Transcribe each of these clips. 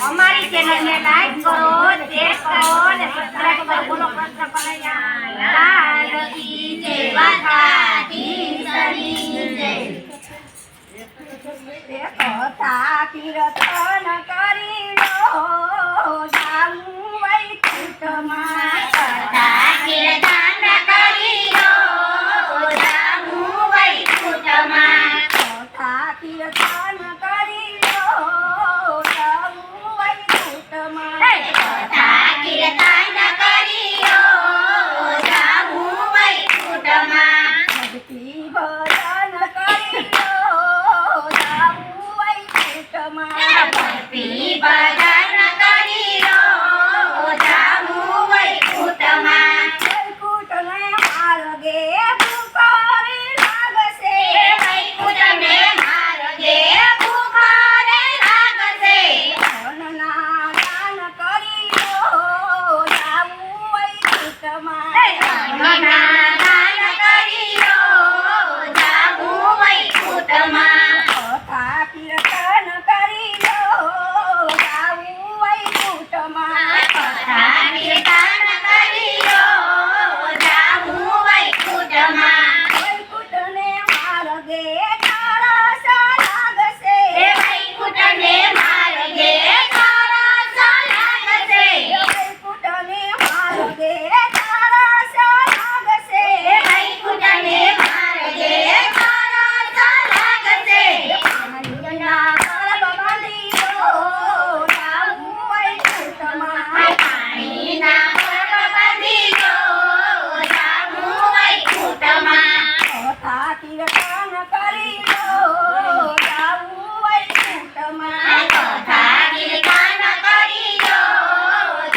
અમારી ચેનલને લાઈક કરો, શેર કરો અને સબસ્ક્રાઇબ કરો. બોલો કૃષ્ણ કનૈયા લાલ કી જય. દ્વારકાધીશની જય. કથા કીર્તન કરી લો જાવું વૈકુંઠમાં. કથા કીર્તન કરી લો જાવું વૈકુંઠમાં. કથા કીર્તન કરી લો જાવું વૈકુંઠમાં. કથા કીર્તન કરી લો જાવું વૈકુંઠમાં. ભક્તિ ભજન કરી લો જાવું વૈકુંઠમાં. ભક્તિ ભજન કરી લો જાવું વૈકુંઠમાં. વૈકુંઠને માર્ગે ભૂખો રે લાગશે. વૈકુંઠને માર્ગે ભૂખો રે લાગશે. ધનના દાન કરી લો જાવું વૈકુંઠમાં. ધનના દાન કરી લો જાવું વૈકુંઠમાં. કથા કીર્તન કરી લો જાવું વૈકુંઠમાં. કથા કીર્તન કરી લો જાવું વૈકુંઠમાં. વૈકુંઠને માર્ગે તરસ લાગશે. વૈકુંઠને માર્ગે તરસ લાગશે. વૈકુંઠને માર્ગે તરસ લાગશે. વૈકુંઠને માર્ગે તરસ લાગશે. પાણીના કળબ બાંધી લો જાવું વૈકુંઠમાં. પાણીના કળબ બાંધી લો જાવું વૈકુંઠમાં. કથા કીર્તન કરી લો જાવું વૈકુંઠમાં. કથા કીર્તન કરી લો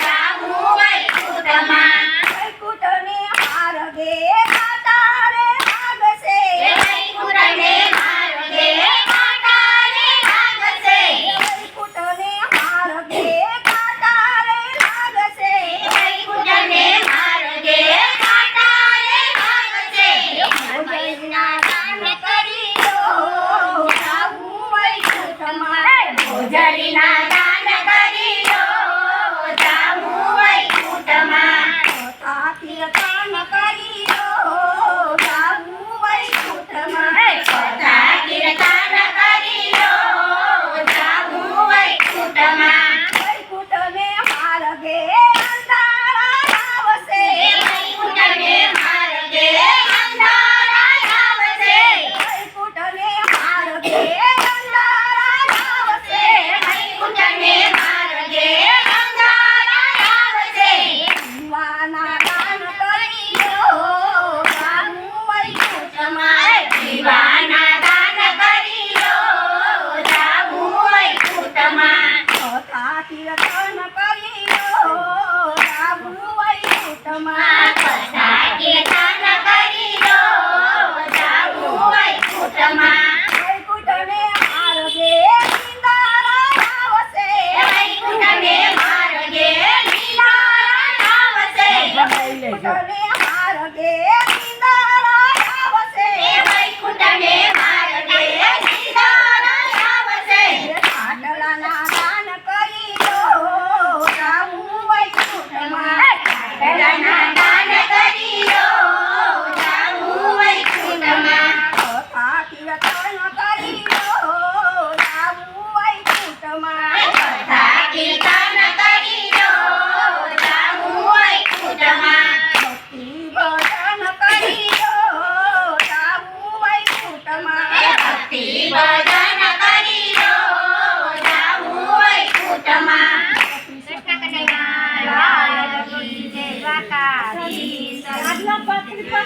જાવું વૈકુંઠમાં. વૈકુંઠને માર્ગે કાંટાળે લાગશે. વૈકુંઠને માર્ગે કાંટાળે લાગશે. વૈકુંઠને માર્ગે કાંટાળે લાગશે. વૈકુંઠને માર્ગે કાંટાળે લાગશે. ભોજનના દાન કરી લો જાવું વૈકુંઠમાં. ભોજનના દાન કરી લો જાવું વૈકુંઠમાં. કથા કીર્તન કરી લો જાવું વૈકુંઠમાં. કથા કીર્તન કરી લો જાવું વૈકુંઠમાં. વૈકુંઠને માર્ગે અંધારા આવશે. વૈકુંઠને માર્ગે અંધારા આવશે. વૈકુંઠને માર્ગે અંધારા આવશે. વૈકુંઠને માર્ગે અંધારા આવશે. દીવાના દાન કરી લો જાવું વૈકુંઠમાં. દીવાના દાન કરી લો જાવું વૈકુંઠમાં. કથા કીર્તન કરી લો જાવું વૈકુંઠમાં. કથા કીર્તન કરી લો જાવું વૈકુંઠમાં. વૈકુંઠને માર્ગે નિંદારા આવશે. વૈકુંઠને માર્ગે નિંદારા આવશે. વૈકુંઠને માર્ગે નિંદારા આવશે. વૈકુંઠને માર્ગે નિંદારા આવશે. ખાટલાના દાન કરી લો જાવું વૈકુંઠમાં. ખાટલાના દાન કરી લો જાવું વૈકુંઠમાં. કથા કીર્તન કરી લો જાવું વૈકુંઠમાં. કથા કીર્તન કરી લો જાવું વૈકુંઠમાં. ભક્તિ ભજન કરી લો જાવું વૈકુંઠમાં. ભક્તિ ભજન